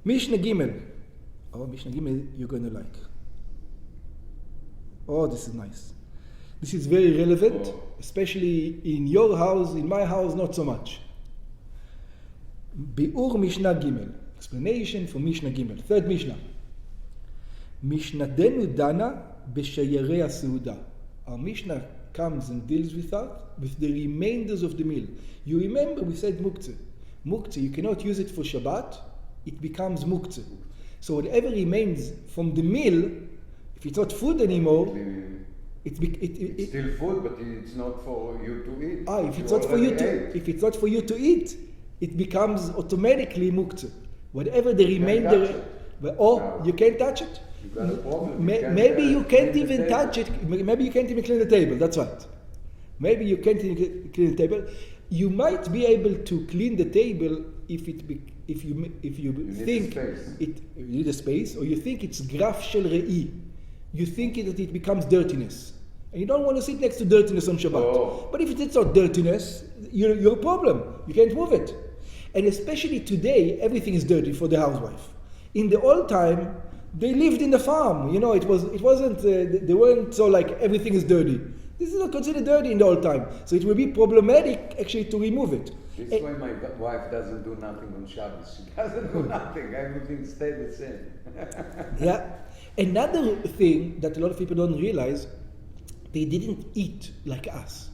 Mishnah Gimel. Oh, Mishnah Gimel you're going to like. Oh, this is nice. This is very relevant, especially in your house, in my house, not so much. Bi'ur Mishnah Gimel. Explanation for Mishnah Gimel. Third Mishnah. Mishnadenu dana b'shayarei ha'seuda. Our Mishnah comes and deals with that, with the remainders of the meal. You remember we said muktzeh. Muktzeh, you cannot use it for Shabbat, it becomes muktzeh. So whatever remains from the meal, if it's not food anymore, it's still food, but it's not for you to eat. If it's not for you to eat, it becomes automatically muktzeh. Whatever the remainder, you can't touch it. You've got a problem. Maybe you can't even touch it. Maybe you can't even clean the table. That's right. Maybe you can't even clean the table. You might be able to clean the table if you think you need a space, or you think it's graf shel re'i. You think that it becomes dirtiness, and you don't want to sit next to dirtiness on Shabbat. But if it's not dirtiness, you're a problem. You can't move it. And especially today, everything is dirty for the housewife. In the old time, they lived in the farm. You know, it wasn't. They weren't so like everything is dirty. This is not considered dirty in the old time, so it will be problematic actually to remove it. This is why my wife doesn't do nothing on Shabbos. She doesn't do nothing. Everything stays the same. Yeah. Another thing that a lot of people don't realize, they didn't eat like us.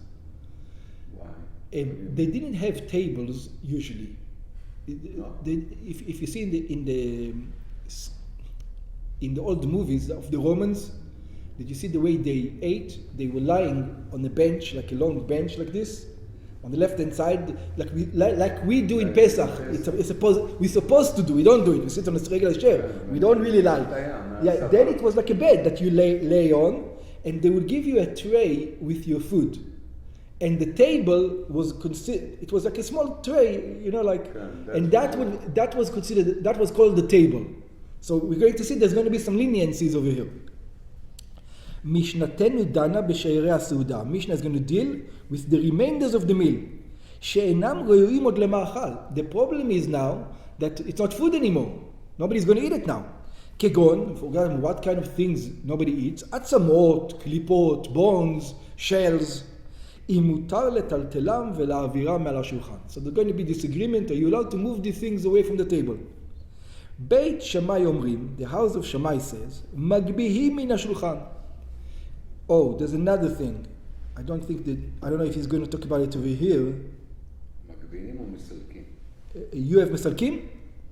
Why? They didn't have tables usually. No. If you see in the old movies of the Romans, did you see the way they ate? They were lying on a bench, like a long bench like this, on the left hand side, like we do in Pesach. We're supposed to do. We don't do it. We sit on a regular chair. We don't really lie. Yeah. Then it was like a bed that you lay on, and they would give you a tray with your food, and the table was considered. It was like a small tray, you know, like, and that was considered. That was called the table. So we're going to see there's going to be some leniencies over here. Mishnatenu dana b'shayarei ha'seuda. Mishnah is going to deal with the remainders of the meal. She'enam ro'im od lema'achal. The problem is now that it's not food anymore. Nobody's going to eat it now. Kegon, forget what kind of things nobody eats. Atzamot, klipot, bones, shells. Imutar letaltelam ve'la'aviram me'al ha'shulchan. So there's going to be disagreement. Are you allowed to move these things away from the table? Beit Shammai Omrim, the house of Shammai says, Magbihim min hashulchan. Oh, there's another thing. I don't know if he's going to talk about it over here. Magbihim or Misalkim? You have Misalkim?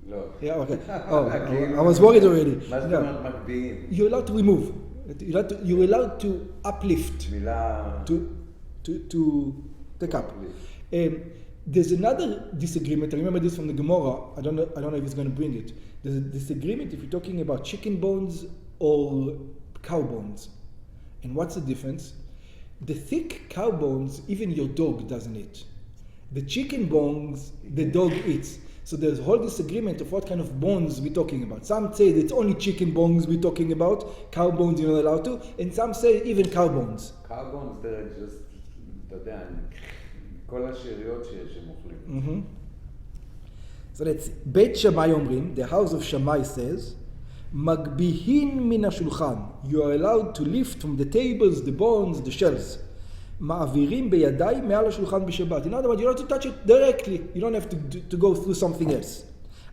No. Yeah, okay. Oh, I was worried already. No. You're allowed to remove. You're allowed to uplift. To take up. There's another disagreement. I remember this from the Gemara. I don't know if he's going to bring it. There's a disagreement if you're talking about chicken bones or cow bones. And what's the difference? The thick cow bones, even your dog doesn't eat. The chicken bones, the dog eats. So there's a whole disagreement of what kind of bones we're talking about. Some say that it's only chicken bones we're talking about. Cow bones you're not allowed to. And some say even cow bones. Cow bones, they're just, אתה יודע, כל השאריות שהם אוכלים. So that's Beit Shammai Omrim, the house of Shammai says, Magbihin min hashulchan. You are allowed to lift from the tables, the bones, the shells. Ma'avirim beyadai me'al hashulchan b'Shabbat. In other words, you don't have to touch it directly. You don't have to go through something else.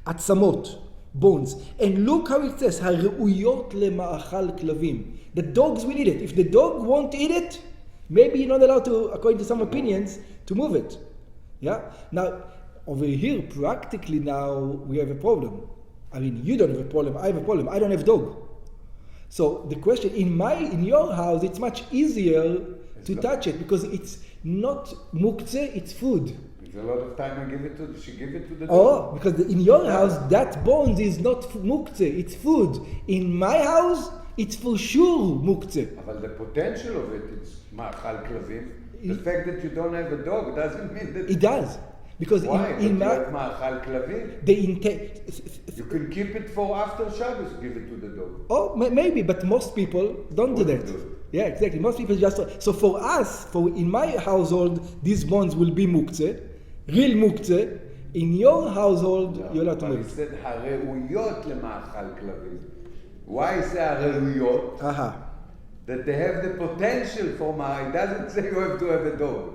Atzamot, bones. And look how it says, Ha're'uyot le'ma'achal klavim. The dogs will eat it. If the dog won't eat it, maybe you're not allowed to, according to some opinions, to move it. Yeah? Now, over here, practically now, we have a problem. I mean, you don't have a problem, I have a problem. I don't have dog. So the question, in your house, it's much easier to touch it because it's not muktzeh, it's food. It's a lot of time she give it to the dog. Oh, because in your house, that bones is not muktzeh, it's food. In my house, it's for sure muktzeh. But the potential of it, it's ma'achal klavim. The fact that you don't have a dog doesn't mean that... It does. Because why? in ma'achal klavim. You can keep it for after Shabbos, give it to the dog. Oh, maybe, but most people don't do that. Yeah, exactly. Most people just... So for us, in my household, these bones will be muktzeh, real muktzeh, In your household, No, you're allowed to but move he it. said הראויות למאכל כלבים. Why say הראויות? That they have the potential for it doesn't say you have to have a dog.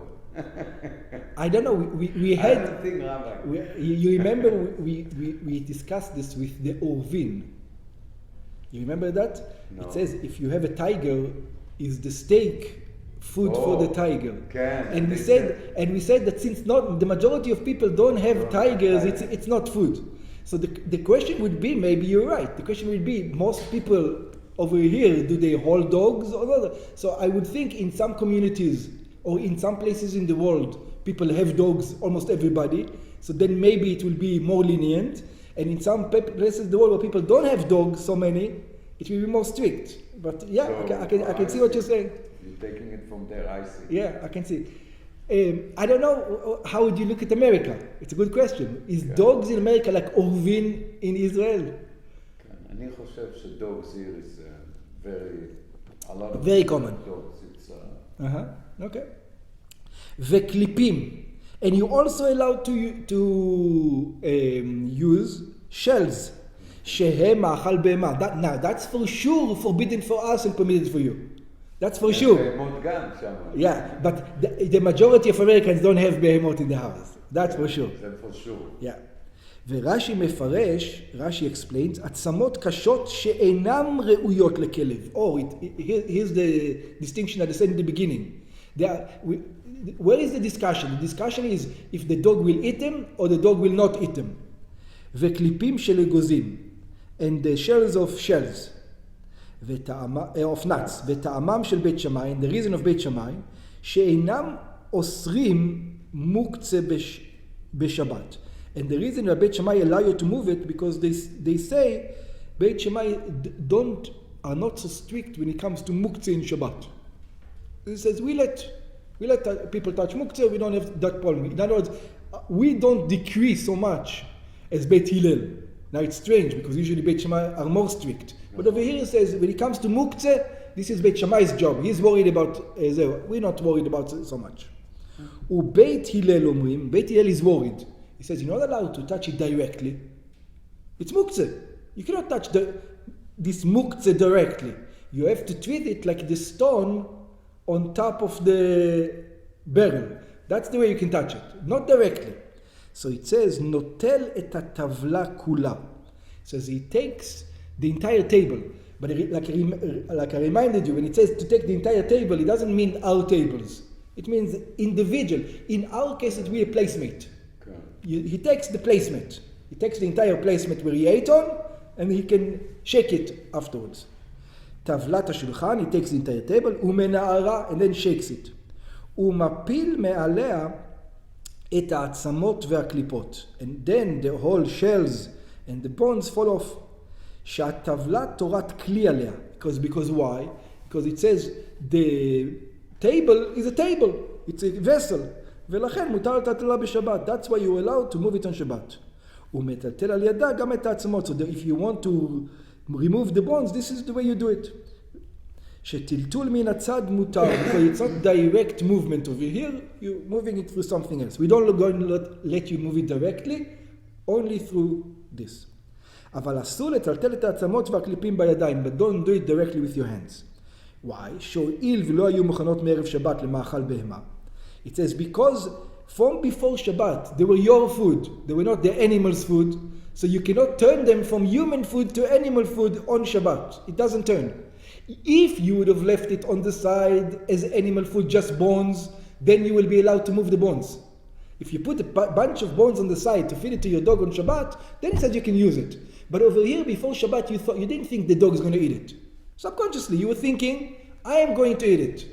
I don't know, we I had, don't think, Rabbi. you remember we discussed this with the Orvin. You remember that? No. It says if you have a tiger, is the steak food for the tiger? And we said that since not the majority of people don't have tigers, it's not food. So the question would be, maybe you're right. The question would be, most people over here, do they hold dogs or not? So I would think in some communities or in some places in the world, people have dogs, almost everybody. So then maybe it will be more lenient. And in some places in the world where people don't have dogs, so many, it will be more strict. But yeah, So, I can see what you're saying. You're taking it from there, I see. Yeah, I can see. I don't know, how would you look at America? It's a good question. Is dogs in America like Orvin in Israel? אני חושב שdogs here is a lot of Very common. dogs. It's Okay. וקליפים. And you also allowed to use shells. שהם מאכל בהמה. Now, that's for sure forbidden for us and permitted for you. That's for sure. בהמות גם שם. Yeah, but the majority of Americans don't have behemoth in the house. That's for sure. זה for sure. Yeah. ורש"י מפרש, רש"י explains, עצמות קשות שאינם ראויות לכלב. Here's the distinction that I said in the beginning. Where is the discussion? The discussion is if the dog will eat them or the dog will not eat them. וקליפים של אגוזים, and the shells of shells, of nuts, וטעמם של בית שמאי, and the reason of בית שמאי, שאינם אוסרים מוקצה בשבת. And the reason that Beit Shammai allow you to move it, because they say Beit Shammai are not so strict when it comes to muktzeh in Shabbat. It says we let people touch muktzeh, we don't have that problem. In other words, we don't decrease so much as Beit Hillel. Now it's strange because usually Beit Shammai are more strict. But over here it says when it comes to muktzeh, this is Beit Shammai's job. He's worried about we're not worried about it so much. Beit Hillel omrim, Beit Hillel is worried. He says you're not allowed to touch it directly. It's muktzeh. You cannot touch this muktzeh directly. You have to treat it like the stone on top of the barrel. That's the way you can touch it, not directly. So it says notel et hatavla kula. It says he takes the entire table. But like I reminded you, when it says to take the entire table, it doesn't mean our tables. It means individual. In our case, it will be a placemate. He takes the placement. He takes the entire placement where he ate on, and he can shake it afterwards. Tavlat hashulchan, he takes the entire table, umena'ara, and then shakes it. Umapil me'alea et ha'atzamot ve'aklipot. And then the whole shells and the bones fall off. Sha'atavlat torat kli alea. Because why? Because it says the table is a table. It's a vessel. ולכן מותר לטלטלה בשבת. That's why you're allowed to move it on Shabbat. ומטלטל על ידה גם את העצמות. So if you want to remove the bones, this is the way you do it. שטלטול מן הצד מותר. Because it's not direct movement over here. You're moving it through something else. We don't going to let you move it directly, only through this. אבל אסור לטלטל את העצמות והקליפים בידיים. But don't do it directly with your hands. Why? שהואיל ולא היו מוכנות מערב שבת למאכל בהמה. It says, because from before Shabbat, they were your food. They were not the animal's food. So you cannot turn them from human food to animal food on Shabbat. It doesn't turn. If you would have left it on the side as animal food, just bones, then you will be allowed to move the bones. If you put a bunch of bones on the side to feed it to your dog on Shabbat, then it says you can use it. But over here, before Shabbat, you didn't think the dog is going to eat it. Subconsciously, you were thinking, I am going to eat it.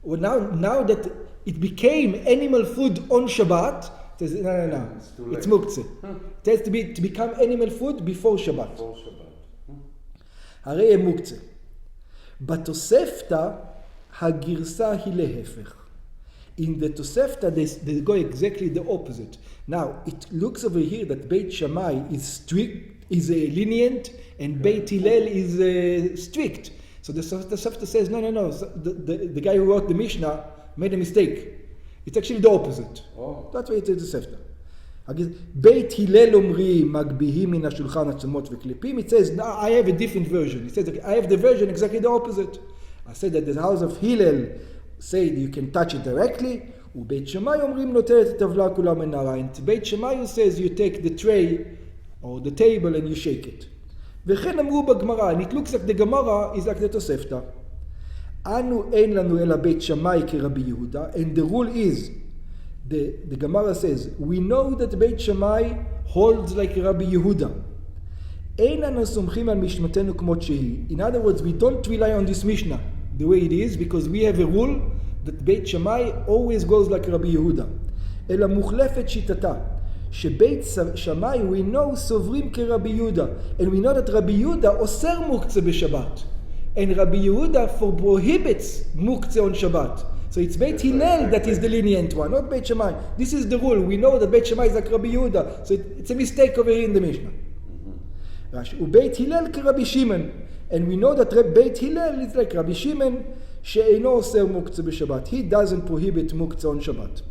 Well, now that it became animal food on Shabbat, it says, no. It's muktzeh. It has to become animal food before Shabbat. הרי הם מוקצה. בתוספתא, הגרסה היא להפך. In the Tosefta, they go exactly the opposite. Now, it looks over here that Beit Shammai is strict, is lenient, and Beit Hillel is strict. So the Tosefta says, no. So the guy who wrote the Mishnah made a mistake. It's actually the opposite. That's why it's a Tosefta. בית הלל אומרים, מגביהים מן השולחן עצמות וקליפים. It says, now I have a different version. It says, I have the version exactly the opposite. I said that the house of Hillel say you can touch it directly, ובית שמאי אומרים נוטל את הטבלה כולה מנהרה. And בית שמאי says you take the tray or the table and you shake it. וכן אמרו בגמרא, and it looks like the Gemara is like the תוספתא. אנו אין לנו אלא בית שמאי כרבי יהודה, and the rule is, the Gemara says, we know that בית שמאי holds like Rabbi Yehuda. אין אנו סומכים על משנתנו כמות שהיא. In other words, we don't rely on this Mishnah the way it is, because we have a rule that בית שמאי always goes like Rabbi Yehuda. אלא מוחלפת שיטתה. שבית שמאי, we know, סוברים כרבי יהודה. And we know that רבי יהודה אוסר מוקצה בשבת. And רבי יהודה prohibits מוקצה on Shabbat. So it's בית הלל that is the lenient one, not בית שמאי. This is the rule. We know that בית שמאי is like רבי יהודה. So it's a mistake over here in the Mishnah. ובית הלל כרבי שמעון. And we know that בית הלל is like רבי שמעון, שאינו אוסר מוקצה בשבת. He doesn't prohibit מוקצה on Shabbat.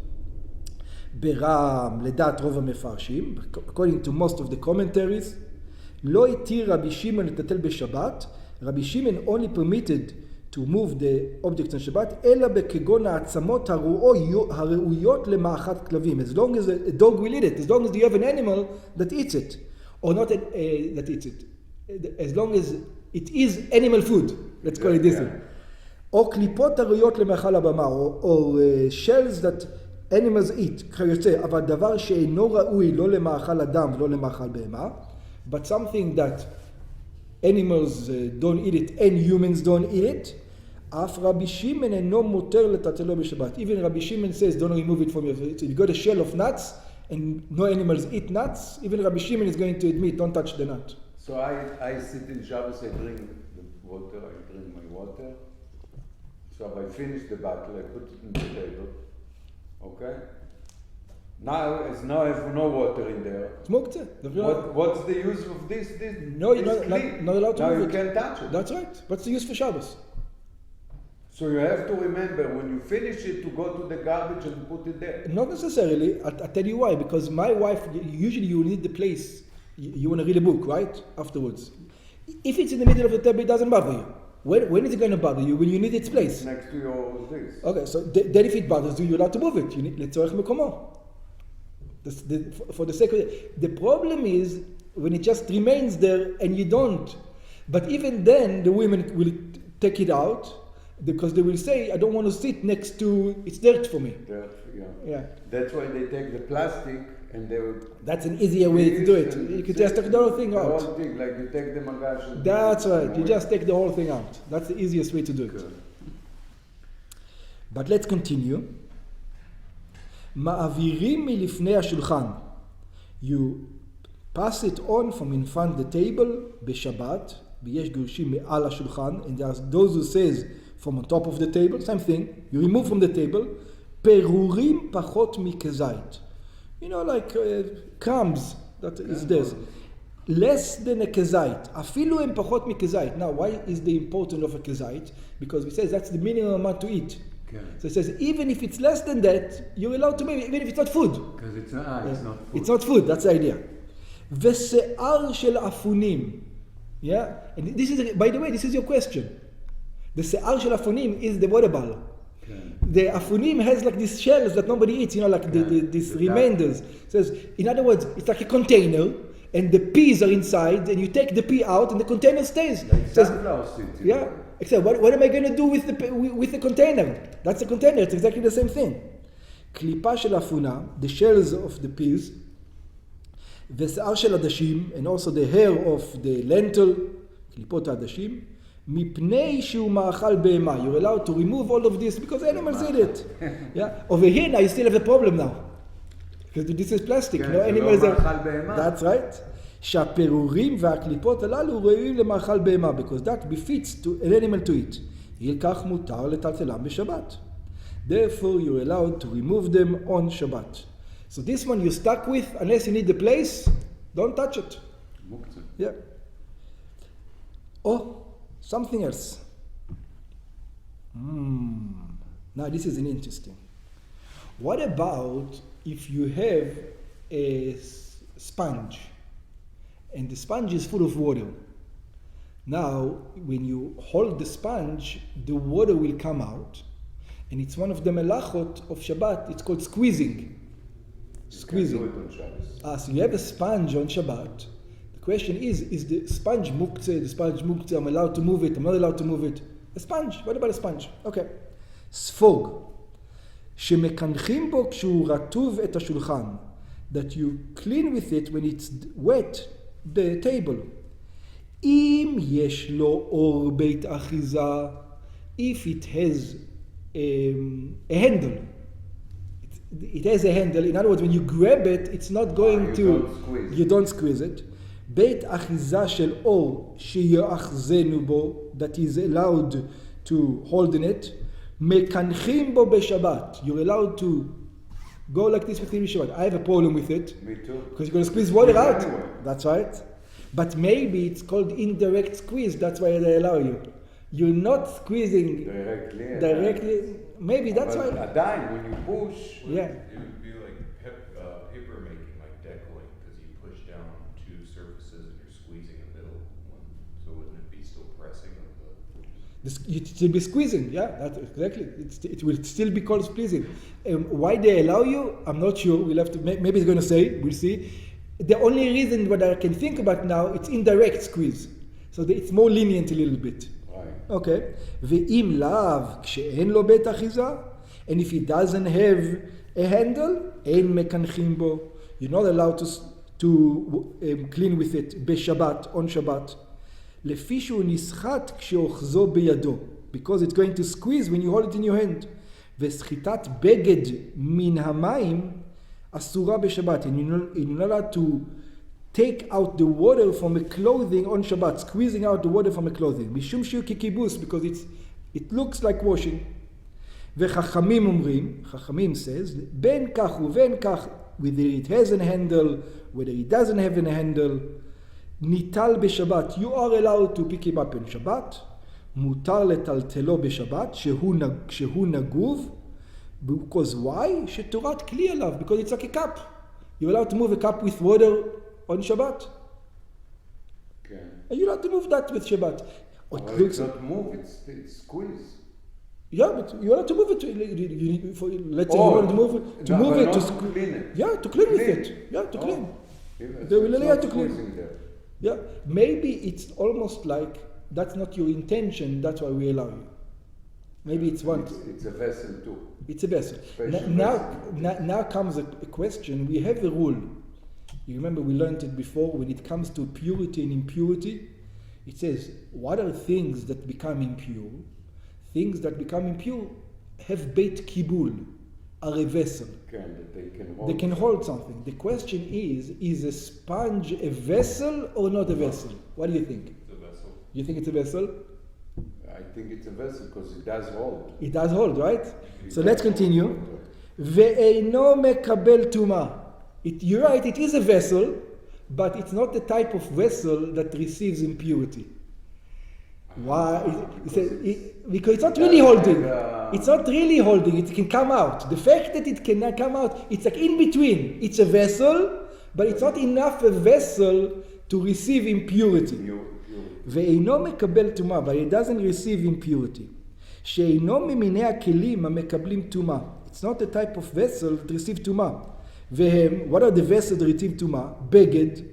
ברם, לדעת רוב המפרשים, according to most of the commentaries, לא התיר רבי שמעון לטלטל בשבת. רבי שמעון only permitted to move the objects on Shabbat, אלא בכגון העצמות הראויות למאכת כלבים. As long as a dog will eat it, as long as you have an animal that eats it, or not that eats it, as long as it is animal food, let's call it this way. או קליפות הראויות למאכל הבמה, or shells that animals eat, כיוצא, אבל דבר שאינו ראוי לא למאכל אדם ולא למאכל בהמה, but something that animals don't eat it and humans don't eat it, אף רבי שמעון אינו מותר לטלטלו בשבת. Even Rabbi Shimon says don't remove it from your food. So you got a shell of nuts and no animals eat nuts, even Rabbi Shimon is going to admit don't touch the nut. So I sit in Shabbos, I drink the water, I drink my water. So I finish the bottle, I put it on the table. Okay? Now I have no water in there. Smoked it. What's the use of this? No, you're not allowed to now move you it. can't touch it. That's right. What's the use for Shabbos? So you have to remember when you finish it to go to the garbage and put it there. Not necessarily. I'll tell you why. Because my wife, usually you need the place. You want to read a book, right? Afterwards. If it's in the middle of the table, it doesn't bother you. When is it going to bother you? When you need its place. Next to your this. Okay, so then if it bothers you, you're allowed to move it. You need לצורך מקומו. For the sake of it. The problem is when it just remains there and you don't. But even then, the women will take it out because they will say, I don't want to sit next to, it's dirt for me. Dirt, Yeah. That's why they take the plastic and they will... That's an easier way to do it. You can just take the whole thing out. The whole thing, like you take the magash and... That's right. You just take the whole thing out. That's the easiest way to do it. Good. But let's continue. מעבירים מלפני השולחן. You pass it on from in front the table בשבת, ויש גרושים מעל השולחן, and there's those who says from on top of the table, same thing, you remove from the table, פירורים פחות מכזית. You know, like crumbs, that is this. Less than a kezait. אפילו הם פחות מכזית. Now, why is the importance of a kezait? Because we say that's the minimum amount to eat. Okay. So it says, even if it's less than that, you're allowed to make, even if it's not food. Because it's not food. It's not food, that's the idea. ושיער של אפונים. Yeah? And this is, by the way, this is your question. The שיער של אפונים is the water bottle. Okay. The afunim has like these shells that nobody eats, you know, like these remainders. It says, in other words, it's like a container, and the peas are inside, and you take the pea out, and the container stays. Like says, yeah. Except, what am I going to do with the container? That's the container. It's exactly the same thing. קליפה של אפונה, the shells of the peas, ושיער של עדשים, and also the hair of the lentil, קליפות העדשים, מפני שהוא מאכל בהמה. You're allowed to remove all of this because animals eat it. Yeah. Over here now you still have a problem now. Because this is plastic. No animals are... That's right. שהפירורים והקליפות הללו ראויים למאכל בהמה. Because that befits to an animal to eat. ילקח מותר לטלטלם בשבת. Therefore you're allowed to remove them on Shabbat. So this one you're stuck with, unless you need the place, don't touch it. Yeah. Oh. Something else. Now this is an interesting. What about if you have a sponge, and the sponge is full of water. Now, when you hold the sponge, the water will come out, and it's one of the melachot of Shabbat. It's called squeezing. Squeezing. You can do it on Shabbos. So you have a sponge on Shabbat. The question is the sponge muktzeh? The sponge muktzeh, I'm allowed to move it, I'm not allowed to move it. A sponge, what about a sponge? Okay. ספוג, שמקנחים בו כשהוא רטוב את השולחן, that you clean with it when it's wet, the table. אם יש לו אור בית אחיזה, if it has a handle. It has a handle. In other words, when you grab it, it's not going you don't squeeze it. בית אחיזה של אור שיאחזנו בו, that is allowed to hold in it. מקנחים בו בשבת. You're allowed to go like this with him Shabbat. I have a problem with it. Me too. Because you're going to squeeze water out. Anyway. That's right. But maybe it's called indirect squeeze. That's why they allow you. You're not squeezing directly. Maybe that's why. עדיין, when you push. Yeah. It would be like paper making, like deckling, because you push down two surfaces and you're squeezing a middle one. So wouldn't it be still pressing of the? You'd still be squeezing. Yeah, that's exactly. It will still be called squeezing. Why they allow you, I'm not sure. We'll have to. Maybe it's going to say. We'll see. The only reason what I can think about now, it's indirect squeeze. So it's more lenient a little bit. Right. Okay. ואם לאו, כשאין לו בית אחיזה, and if he doesn't have a handle, אין מקנחים בו. You're not allowed to clean with it בשבת, on Shabbat. לפי שהוא נסחט כשאוחזו בידו. Because it's going to squeeze when you hold it in your hand. וסחיטת בגד מן המים אסורה בשבת. And you're not allowed to take out the water from a clothing on Shabbat, squeezing out the water from a clothing. משום שהוא ככיבוס, because it looks like washing. וחכמים אומרים, חכמים says, בין כך ובין כך, whether it has a handle, whether it doesn't have a handle, ניטל בשבת. You are allowed to pick him up in Shabbat. מותר לטלטלו בשבת, כשהוא נגוב. Because why? שתורת כלי עליו, because it's like a cup. You're allowed to move a cup with water on Shabbat. Okay. And you're allowed to move that with Shabbat. It's not move, it's squeeze. Yeah, but you're allowed to move it. Let's say you want to move it. To move it, to clean it. Yeah, to clean with it. Yeah, to clean. They will allow you to clean. There. Yeah, maybe it's almost like that's not your intention, that's why we allow you. Maybe it's one. It's a vessel too. It's a vessel. Special Now comes a question. We have a rule. You remember we learned it before. When it comes to purity and impurity, it says, what are things that become impure? Things that become impure have beit kibul, are a vessel. They can hold something. The question is a sponge a vessel or not a vessel? What do you think? It's a vessel. You think it's a vessel? I think it's a vessel because it does hold. It does hold, right? So let's continue. Ve'eino mekabel tuma. You're right, it is a vessel, but it's not the type of vessel that receives impurity. Why? Because it's not really holding. It's not really holding. It can come out. The fact that it cannot come out, it's like in between. It's a vessel, but it's not enough a vessel to receive impurity. ואינו מקבל טומאה, but it doesn't receive impurity. שאינו ממיני הכלים המקבלים טומאה. It's not the type of vessel that receive טומאה. והם, what are the vessels that receive טומאה? בגד,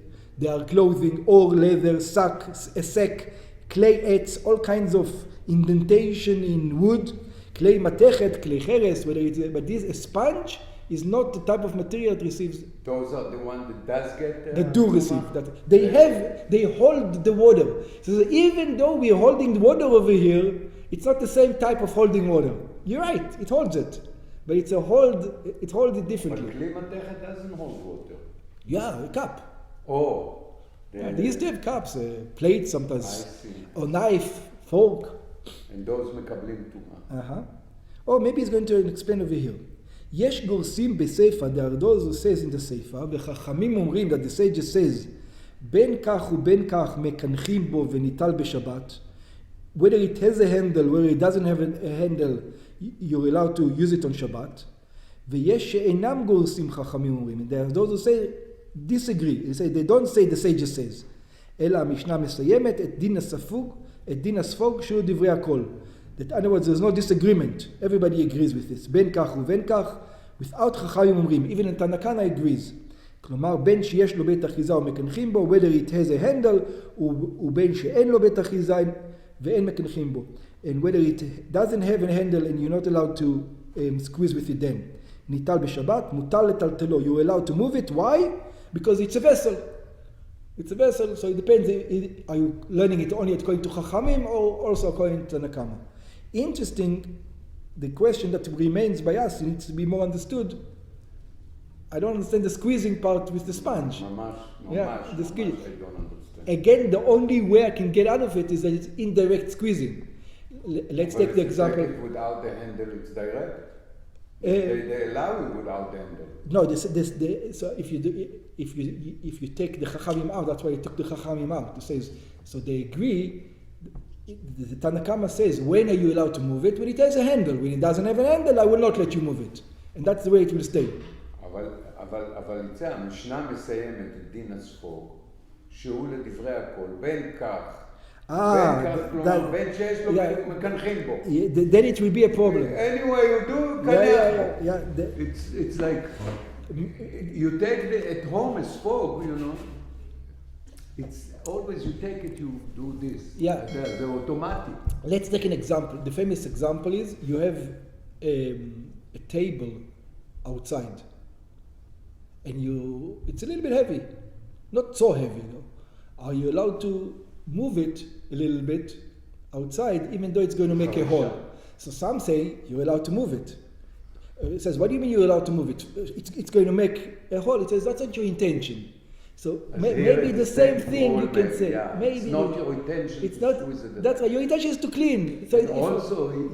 they are clothing, or leather, sack, a sack, clay עץ, all kinds of indentation in wood, clay מתכת, clay חרס, whether it's, but this, a sponge is not the type of material that receives. Those are the ones that does get. That do receive that. They hold the water. So even though we're holding the water over here, it's not the same type of holding water. You're right, it holds it, but it holds it differently. But kli matechet doesn't hold water. Yeah, a cup. Oh. Yeah, they used to have cups, plates sometimes, I see. or knife, fork. And those מקבלים טומאה. Oh, maybe he's going to explain over here. יש גורסים בספר, the Ardozo says in the ספר, וחכמים אומרים, that the sages says, בין כך ובין כך מקנחים בו וניטל בשבת, whether it has a handle, whether it doesn't have a handle, you're allowed to use it on Shabbat, ויש שאינם גורסים חכמים אומרים. There are those who say, disagree. They say, they don't say the sages says. אלא המשנה מסיימת את דין הספוג שהוא דברי הכל. That in other words, there's no disagreement. Everybody agrees with this. בין כך ובין כך, without חכמים אומרים. Even in Tanakana agrees. כלומר, בין שיש לו בית אחיזה ומקנחים בו, whether it has a handle, ובין שאין לו בית אחיזה ואין מקנחים בו. And whether it doesn't have a handle and you're not allowed to squeeze with it then. ניטל בשבת, מוטל לטלטלו. You're allowed to move it. Why? Because it's a vessel. It's a vessel, so it depends. Are you learning it only according to Chachamim or also according to Nakama? Interesting, the question that remains by us needs to be more understood. I don't understand the squeezing part with the sponge. The squeeze. I don't understand. Again, the only way I can get out of it is that it's indirect squeezing. Let's take the example. Take it without the handle, it's direct. They allow it without the handle. No, so if you take the Chachamim out, that's why you took the Chachamim out. It says, so they agree. The Tanakama says, when are you allowed to move it? When it has a handle. When it doesn't have a handle, I will not let you move it. And that's the way it will stay. אבל יצא, המשנה מסיימת את דין הספוג, שהוא לדברי הכל, בין כך, כלומר, בין שיש לו מקנחים בו. Then it will be a problem. Anyway, you do, it's like, you take at home a spog, you know, it's always you take it, you do this. Yeah. The automatic. Let's take an example. The famous example is, you have a table outside. And it's a little bit heavy. Not so heavy, no? Are you allowed to move it a little bit outside, even though it's going to make a hole? So some say you're allowed to move it. It says, what do you mean you're allowed to move it? It's going to make a hole. It says, that's not your intention. So maybe the same thing you can say. Yeah. Maybe it's not your intention. It's not. That's right. Your intention is to clean. So also,